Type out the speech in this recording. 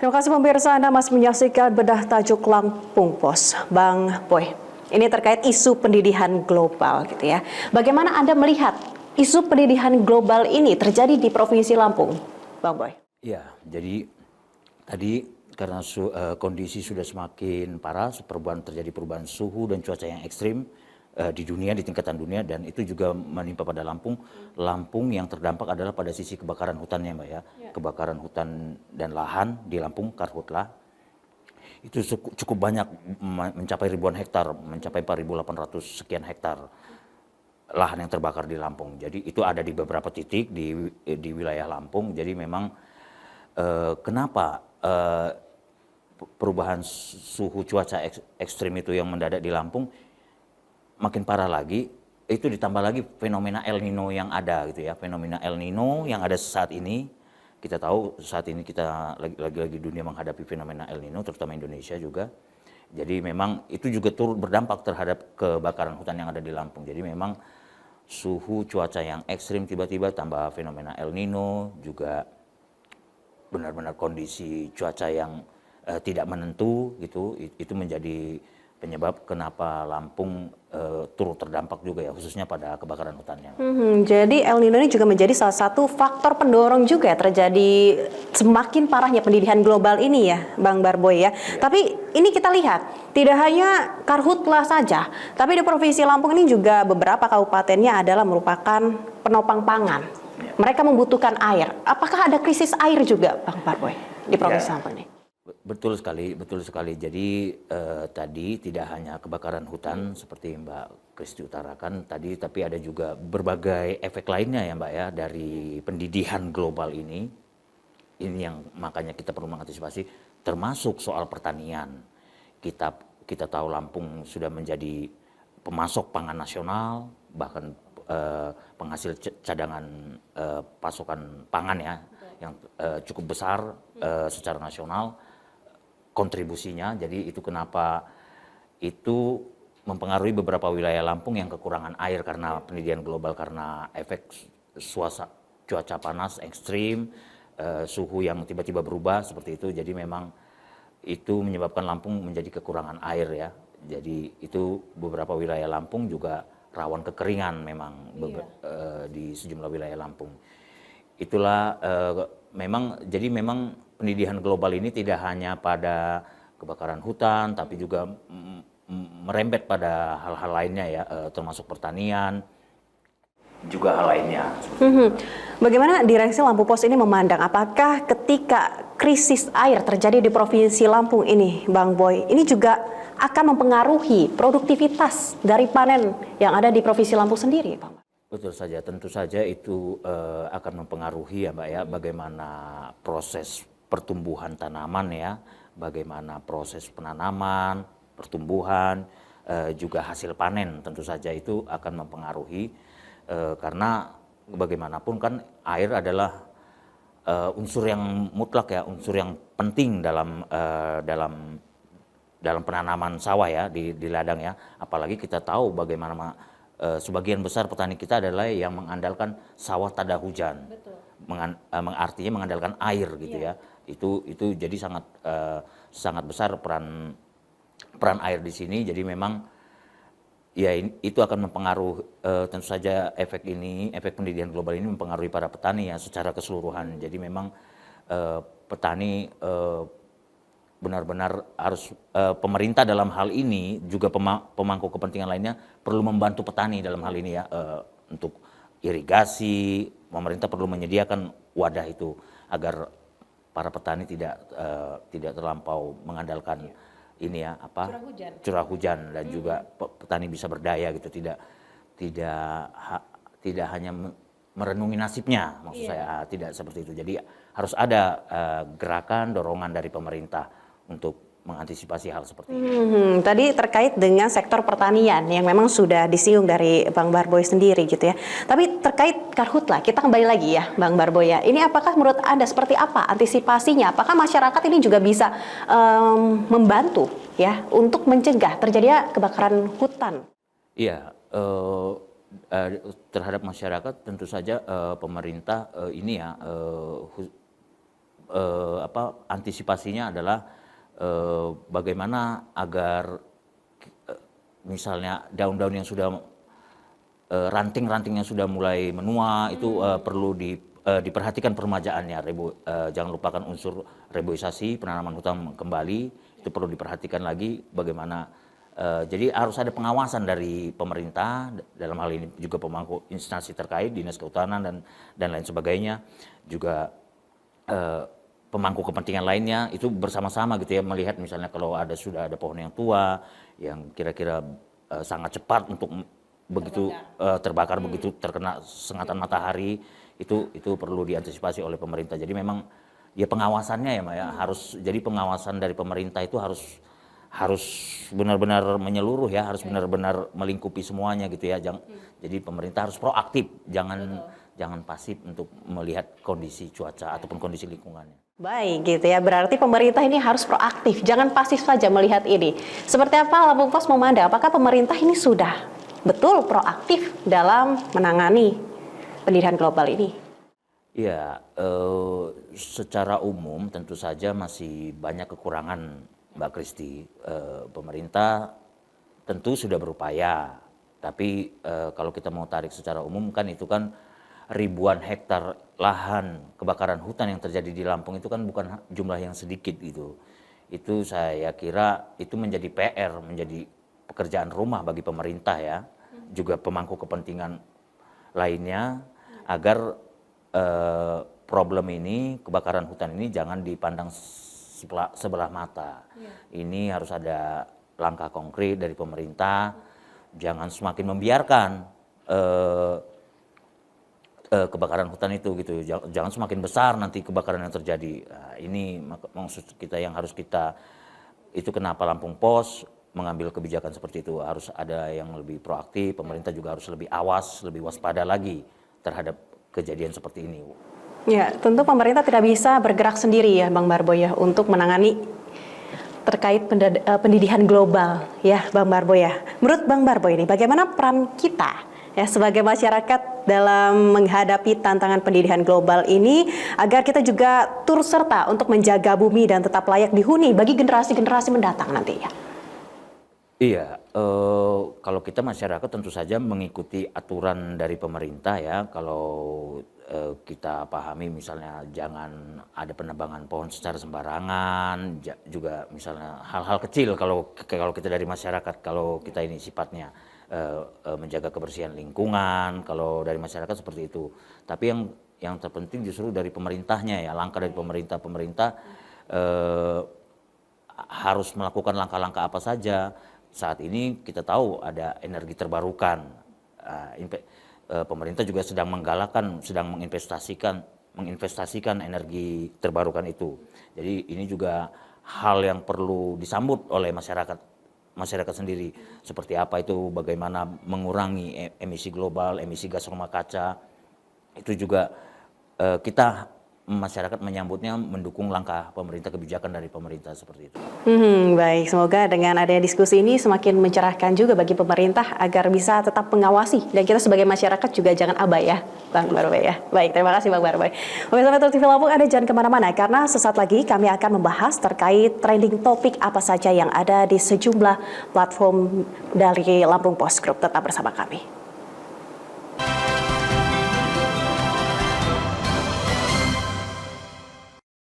Terima kasih pemirsa, Anda masih menyaksikan Bedah Tajuk Lampung Pos. Bang Boy, ini terkait isu pendidikan global gitu ya. Bagaimana Anda melihat isu pendidikan global ini terjadi di Provinsi Lampung, Bang Boy? Ya, jadi tadi karena kondisi sudah semakin parah, terjadi perubahan suhu dan cuaca yang ekstrim di dunia, di tingkatan dunia, dan itu juga menimpa pada Lampung. Lampung yang terdampak adalah pada sisi kebakaran hutannya, Mbak ya. Kebakaran hutan dan lahan di Lampung, Karhutla, itu cukup banyak, mencapai ribuan hektar, mencapai 4.800 sekian hektar lahan yang terbakar di Lampung. Jadi itu ada di beberapa titik di wilayah Lampung. Jadi memang kenapa perubahan suhu cuaca ekstrim itu yang mendadak di Lampung makin parah lagi, itu ditambah lagi fenomena El Nino yang ada gitu ya. Fenomena El Nino yang ada saat ini, kita tahu saat ini kita lagi dunia menghadapi fenomena El Nino, terutama Indonesia juga. Jadi memang itu juga turut berdampak terhadap kebakaran hutan yang ada di Lampung. Jadi memang suhu cuaca yang ekstrim tiba-tiba tambah fenomena El Nino, juga benar-benar kondisi cuaca yang tidak menentu gitu, itu menjadi penyebab kenapa Lampung turut terdampak juga ya, khususnya pada kebakaran hutannya. Jadi El Nino ini juga menjadi salah satu faktor pendorong juga ya terjadi semakin parahnya pendidikan global ini ya, Bang Barboy ya. Tapi ini kita lihat tidak hanya Karhutla saja, tapi di Provinsi Lampung ini juga beberapa kabupatennya adalah merupakan penopang pangan. Mereka membutuhkan air. Apakah ada krisis air juga, Bang Barboy, di Provinsi Lampung ini? Betul sekali, betul sekali. Jadi tadi tidak hanya kebakaran hutan seperti Mbak Kristi utarakan tadi, tapi ada juga berbagai efek lainnya ya Mbak ya dari pendidikan global ini. Ini yang makanya kita perlu mengantisipasi, termasuk soal pertanian. Kita tahu Lampung sudah menjadi pemasok pangan nasional, bahkan penghasil cadangan pasokan pangan ya, yang cukup besar secara nasional kontribusinya. Jadi itu kenapa itu mempengaruhi beberapa wilayah Lampung yang kekurangan air karena pendidikan global, karena efek cuaca panas ekstrim, suhu yang tiba-tiba berubah seperti itu. Jadi memang itu menyebabkan Lampung menjadi kekurangan air ya. Jadi itu beberapa wilayah Lampung juga rawan kekeringan memang di sejumlah wilayah Lampung. Itulah jadi memang pendidikan global ini tidak hanya pada kebakaran hutan, tapi juga merembet pada hal-hal lainnya ya, termasuk pertanian, juga hal lainnya. Bagaimana Direksi Lampung Pos ini memandang, apakah ketika krisis air terjadi di Provinsi Lampung ini, Bang Boy, ini juga akan mempengaruhi produktivitas dari panen yang ada di Provinsi Lampung sendiri, Bang? Betul saja, tentu saja itu akan mempengaruhi ya Mbak ya, bagaimana proses pertumbuhan tanaman ya, bagaimana proses penanaman, pertumbuhan, juga hasil panen tentu saja itu akan mempengaruhi, karena bagaimanapun kan air adalah unsur yang mutlak ya, unsur yang penting dalam penanaman sawah ya, di ladang ya. Apalagi kita tahu bagaimana sebagian besar petani kita adalah yang mengandalkan sawah tada hujan. Betul. Artinya mengandalkan air gitu ya. Itu jadi sangat besar peran air di sini. Jadi memang ya itu akan mempengaruhi, tentu saja efek pendidikan global ini mempengaruhi para petani ya secara keseluruhan. Jadi memang petani benar-benar harus, pemerintah dalam hal ini juga pemangku kepentingan lainnya perlu membantu petani dalam hal ini ya, untuk irigasi. Pemerintah perlu menyediakan wadah itu agar para petani tidak terlampau mengandalkan ini ya curah hujan dan juga petani bisa berdaya gitu, tidak hanya merenungi nasibnya, maksud saya tidak seperti itu. Jadi harus ada gerakan dorongan dari pemerintah untuk mengantisipasi hal seperti ini. Tadi terkait dengan sektor pertanian yang memang sudah disinggung dari Bang Barboy sendiri gitu ya. Tapi terkait Karhutla, kita kembali lagi ya Bang Barboy ya. Ini apakah menurut Anda seperti apa antisipasinya? Apakah masyarakat ini juga bisa membantu ya untuk mencegah terjadinya kebakaran hutan? Iya, terhadap masyarakat tentu saja pemerintah ini ya antisipasinya adalah bagaimana agar misalnya daun-daun yang sudah ranting-rantingnya sudah mulai menua itu perlu diperhatikan permajaannya. Jangan lupakan unsur reboisasi, penanaman hutan kembali, itu perlu diperhatikan lagi bagaimana. Jadi harus ada pengawasan dari pemerintah, dalam hal ini juga pemangku instansi terkait, dinas kehutanan dan lain sebagainya, juga pemangku kepentingan lainnya itu bersama-sama gitu ya, melihat misalnya kalau sudah ada pohon yang tua yang kira-kira sangat cepat untuk begitu terbakar, begitu terkena sengatan matahari, itu perlu diantisipasi oleh pemerintah. Jadi memang ya pengawasannya ya Mbak ya, jadi pengawasan dari pemerintah itu harus benar-benar menyeluruh ya, harus benar-benar melingkupi semuanya gitu ya. Jadi pemerintah harus proaktif, jangan pasif untuk melihat kondisi cuaca ataupun kondisi lingkungannya. Baik gitu ya, berarti pemerintah ini harus proaktif, jangan pasif saja melihat ini. Seperti apa Lampung Pos memandang, apakah pemerintah ini sudah betul proaktif dalam menangani pendidikan global ini? Ya, secara umum tentu saja masih banyak kekurangan Mbak Kristi. Pemerintah tentu sudah berupaya, tapi kalau kita mau tarik secara umum kan itu kan ribuan hektar lahan kebakaran hutan yang terjadi di Lampung itu kan bukan jumlah yang sedikit gitu. Itu saya kira itu menjadi PR, menjadi pekerjaan rumah bagi pemerintah ya, juga pemangku kepentingan lainnya, agar problem ini, kebakaran hutan ini jangan dipandang sebelah mata. Ini harus ada langkah konkret dari pemerintah, jangan semakin membiarkan kebakaran hutan itu gitu, jangan semakin besar nanti kebakaran yang terjadi. Nah, ini maksud kita yang harus kita, itu kenapa Lampung Pos mengambil kebijakan seperti itu, harus ada yang lebih proaktif, pemerintah juga harus lebih awas, lebih waspada lagi terhadap kejadian seperti ini. Ya, tentu pemerintah tidak bisa bergerak sendiri ya Bang Barboy ya untuk menangani terkait pendidikan global ya Bang Barboy ya. Menurut Bang Barboy ini bagaimana peran kita ya sebagai masyarakat dalam menghadapi tantangan pendidikan global ini agar kita juga turut serta untuk menjaga bumi dan tetap layak dihuni bagi generasi-generasi mendatang nantinya? Iya, kalau kita masyarakat tentu saja mengikuti aturan dari pemerintah ya. Kalau kita pahami misalnya jangan ada penebangan pohon secara sembarangan, juga misalnya hal-hal kecil kalau kita dari masyarakat, kalau kita ini sifatnya menjaga kebersihan lingkungan, kalau dari masyarakat seperti itu. Tapi yang terpenting justru dari pemerintahnya ya, langkah dari pemerintah harus melakukan langkah-langkah apa saja. Saat ini kita tahu ada energi terbarukan, pemerintah juga sedang menggalakkan, sedang menginvestasikan energi terbarukan itu. Jadi ini juga hal yang perlu disambut oleh masyarakat sendiri. Seperti apa itu, bagaimana mengurangi emisi global, emisi gas rumah kaca, itu juga kita masyarakat menyambutnya, mendukung langkah pemerintah, kebijakan dari pemerintah seperti itu. Baik, semoga dengan adanya diskusi ini semakin mencerahkan juga bagi pemerintah agar bisa tetap mengawasi, dan kita sebagai masyarakat juga jangan abai ya Bang Barboy ya. Baik, terima kasih Bang Barboy. Pemirsa Metro TV Lampung, Anda jangan kemana-mana karena sesaat lagi kami akan membahas terkait trending topik apa saja yang ada di sejumlah platform dari Lampung Post Group. Tetap bersama kami.